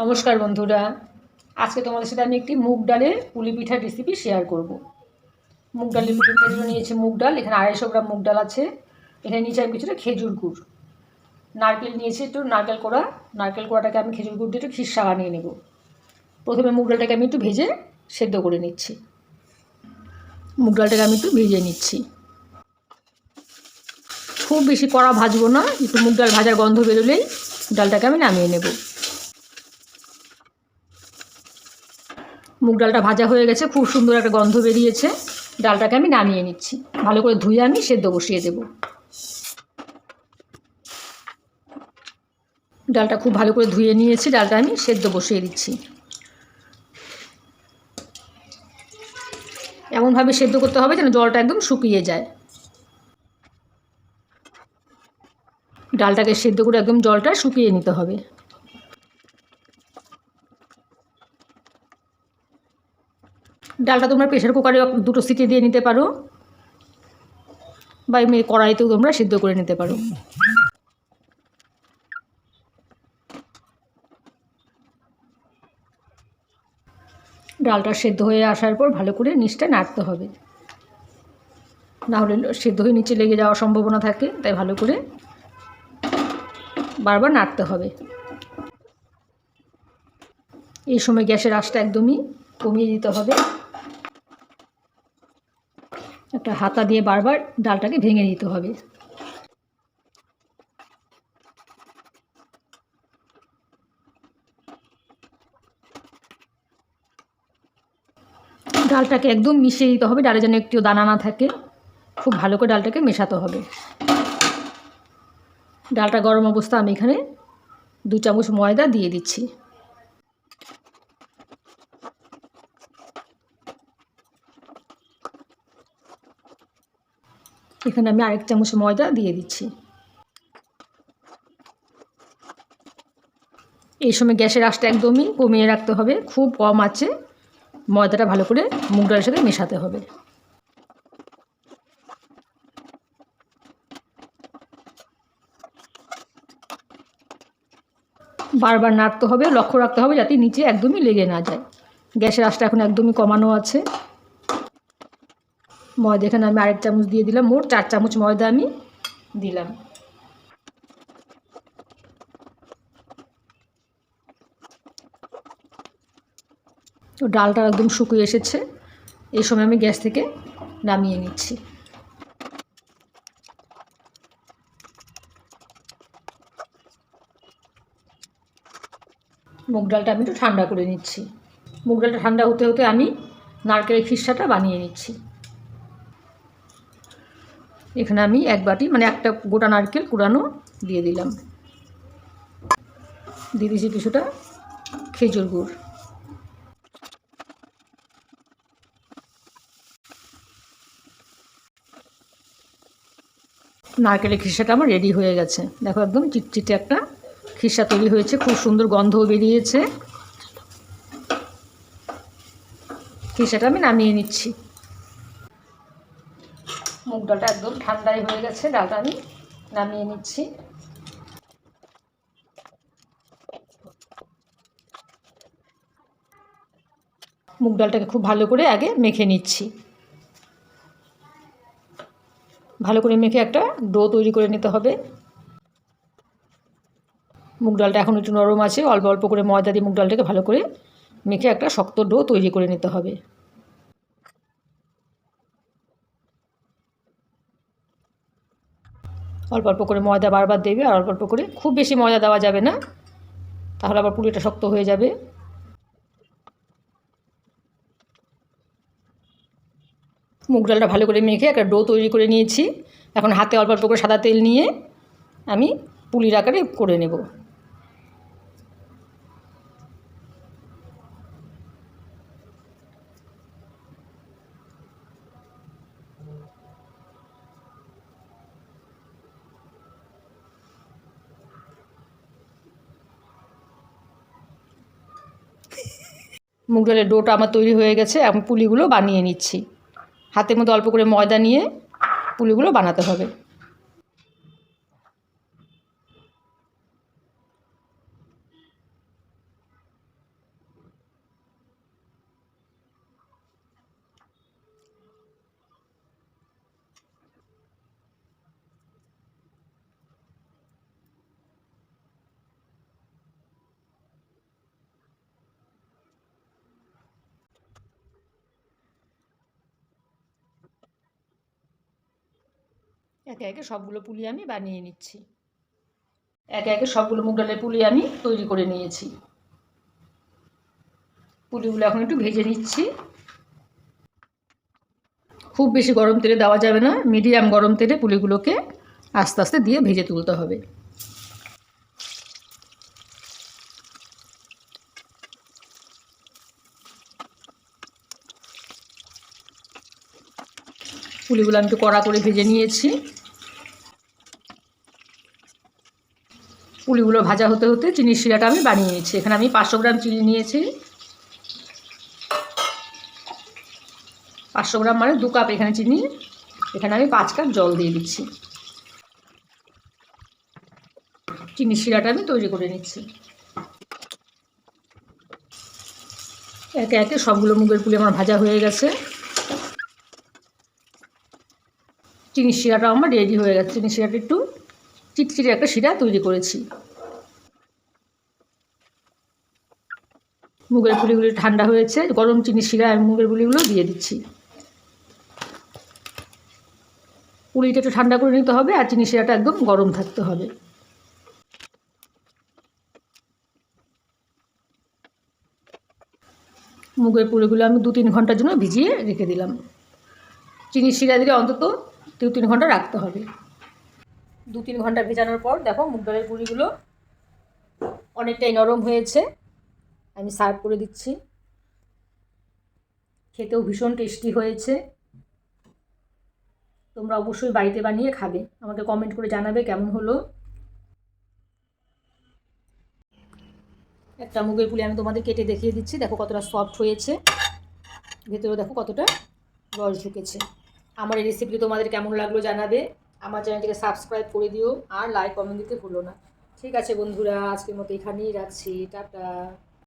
নমস্কার বন্ধুরা, আজকে তোমাদের সাথে আমি একটি মুগ ডালের পুলি পিঠার রেসিপি শেয়ার করব। মুগ ডালের পুলি পিঠার জন্য নিয়েছি মুগ ডাল, এখানে 250 গ্রাম মুগ ডাল আছে। এখানে নিয়েছি আমি কিছুটা খেজুর গুড়, নারকেল নিয়েছি একটু নারকেল কোড়া। নারকেল কোড়াটাকে আমি খেজুর গুড় দিয়ে একটু খিরসা বানিয়ে নেব। প্রথমে মুগ ডালটাকে আমি একটু ভেজে সেদ্ধ করে নিচ্ছি। মুগ ডালটাকে আমি একটু ভেজে নিচ্ছি, খুব বেশি কড়া ভাজবো না, একটু মুগ ডাল ভাজার গন্ধ বেরোলেই ডালটাকে আমি নামিয়ে নেব। মুগ ডালটা ভাজা হয়ে গেছে, খুব সুন্দর একটা গন্ধ বেরিয়েছে। ডালটাকে আমি নামিয়ে নিচ্ছি, ভালো করে ধুয়ে আমি সেদ্ধ বসিয়ে দেব। ডালটা খুব ভালো করে ধুয়ে নিয়েছি, ডালটা আমি সেদ্ধ বসিয়ে দিচ্ছি। এমনভাবে সেদ্ধ করতে হবে যেন জলটা একদম শুকিয়ে যায়। ডালটাকে সেদ্ধ করে একদম জলটা শুকিয়ে নিতে হবে। ডালটা তোমরা প্রেশার কুকারে 2টো সিটি দিয়ে নিতে পারো, বা এমনি কড়াইতেও তোমরা সিদ্ধ করে নিতে পারো। ডালটা সেদ্ধ হয়ে আসার পর ভালো করে নিচটা নাড়তে হবে, না হলে সেদ্ধ হয়ে নিচে লেগে যাওয়ার সম্ভাবনা থাকে, তাই ভালো করে বারবার নাড়তে হবে। এই সময় গ্যাসের আঁচটা একদমই কমিয়ে দিতে হবে। একটা হাতা দিয়ে বারবার ডালটাকে ভেঙে দিতে হবে। ডালটাকে একদম মিশিয়ে দিতে হবে, ডালে যেন একটু দানা না থাকে। খুব ভালো করে ডালটাকে মেশাতে হবে। ডালটা গরম অবস্থা আমি এখানে 2 চামচ ময়দা দিয়ে দিচ্ছি। এখানে আমি 1 চামচ ময়দা দিয়ে দিচ্ছি। এই সময় গ্যাসের আঁচটা একদমই কমিয়ে রাখতে হবে, খুব কম আঁচে ময়দাটা ভালো করে মুগ ডালের সাথে মেশাতে হবে। বারবার নাড়তে হবে, লক্ষ্য রাখতে হবে যাতে নিচে একদমই লেগে না যায়। গ্যাসের আঁচটা এখন একদমই কমানো আছে। ময়দা এখানে আমি 1 চামচ দিয়ে দিলাম, মোট 4 চামচ ময়দা আমি দিলাম। তো ডালটা একদম শুকিয়ে এসেছে। এই সময় আমি গ্যাস থেকে নামিয়ে নিচ্ছি। মুগ ডালটা আমি একটু ঠান্ডা করে নিচ্ছি। মুগ ডালটা ঠান্ডা হতে হতে আমি নারকেলের খিরসাটা বানিয়ে নিচ্ছি। এখানে আমি 1 বাটি মানে একটা গোটা নারকেল কুড়ানো দিয়ে দিলাম। দিয়ে দিয়েছি কিছুটা খেজুর গুড়। নারকেলের খিরসাটা আমার রেডি হয়ে গেছে। দেখো একদম চিটচিটে একটা খিরসা তৈরি হয়েছে, খুব সুন্দর গন্ধও বেরিয়েছে। খিরসাটা আমি নামিয়ে নিচ্ছি। মুগ ডালটা একদম ঠান্ডাই হয়ে গেছে, ডালটা আমি নামিয়ে নিচ্ছি। মুগ ডালটাকে খুব ভালো করে আগে মেখে নিচ্ছি। ভালো করে মেখে একটা ডো তৈরি করে নিতে হবে। মুগ ডালটা এখন একটু নরম আছে, অল্প অল্প করে ময়দা দিয়ে মুগ ডালটাকে ভালো করে মেখে একটা শক্ত ডো তৈরি করে নিতে হবে। অল্প অল্প করে ময়দা বারবার দেবে, আর অল্প অল্প করে, খুব বেশি ময়দা দেওয়া যাবে না, তাহলে আবার পুরিটা শক্ত হয়ে যাবে। মুগ ডালটা ভালো করে মেখে একটা ডো তৈরি করে নিয়েছি। এখন হাতে অল্প অল্প করে সাদা তেল নিয়ে আমি পুলির আকারে করে নেব। মুগ ডালের ডোটা আমার তৈরি হয়ে গেছে, আমি পুলিগুলো বানিয়ে নিচ্ছি। হাতের মধ্যে অল্প করে ময়দা নিয়ে পুলিগুলো বানাতে হবে। একে একে সবগুলো পুলি আমি বানিয়ে নিচ্ছি। একে একে সবগুলো মুগ ডালের পুলি আমি তৈরি করে নিয়েছি। পুলিগুলো এখন একটু ভেজে নিচ্ছি। খুব বেশি গরম তেলে দেওয়া যাবে না, মিডিয়াম গরম তেলে পুলিগুলোকে আস্তে আস্তে দিয়ে ভেজে তুলতে হবে। পুলিগুলো আমি একটু কড়া করে ভেজে নিয়েছি। পুলিগুলো ভাজা হতে হতে চিনির শিরাটা আমি বানিয়ে নিয়েছি। এখানে আমি 500 গ্রাম চিনি নিয়েছি। 500 গ্রাম মানে 2 কাপ এখানে চিনি। এখানে আমি 5 কাপ জল দিয়ে দিচ্ছি। চিনির শিরাটা আমি তৈরি করে নিচ্ছি। একে একে সবগুলো মুগের পুলি আমার ভাজা হয়ে গেছে। চিনির শিরাটা আমার রেডি হয়ে গেছে। চিনির শিরাটা একটু চিটচিটে একটা শিরা তৈরি করেছি। মুগের পুলিগুলি ঠান্ডা হয়েছে, গরম চিনির শিরা আমি মুগের পুলিগুলো দিয়ে দিচ্ছি। পুলিটা একটু ঠান্ডা করে নিতে হবে আর চিনির শিরাটা একদম গরম থাকতে হবে। মুগের পুলিগুলো আমি 2-3 ঘন্টার জন্য ভিজিয়ে রেখে দিলাম। চিনির শিরা দিলে অন্তত 2-3 ঘন্টা রাখতে হবে। 2-3 ঘন্টা ভেজানোর পর দেখো মুগ ডালের পুলিগুলো অনেকটাই নরম হয়েছে। আমি সার্ভ করে দিচ্ছি। খেতেও ভীষণ টেস্টি হয়েছে। তোমরা অবশ্যই বাড়িতে বানিয়ে খাবে, আমাকে কমেন্ট করে জানাবে কেমন হলো। একটা মুগের পুলি আমি তোমাদের কেটে দেখিয়ে দিচ্ছি। দেখো কতটা সফট হয়েছে, ভেতরে দেখো কতটা রস ঢুকেছে। আমার এই রেসিপিটি তোমাদের কেমন লাগলো জানাবে। আমার চ্যানেলটিকে সাবস্ক্রাইব করে দিও আর লাইক কমেন্ট দিতে ভুলো না। ঠিক আছে বন্ধুরা, আজকের মতো এখানেই রাখছি। টাটা।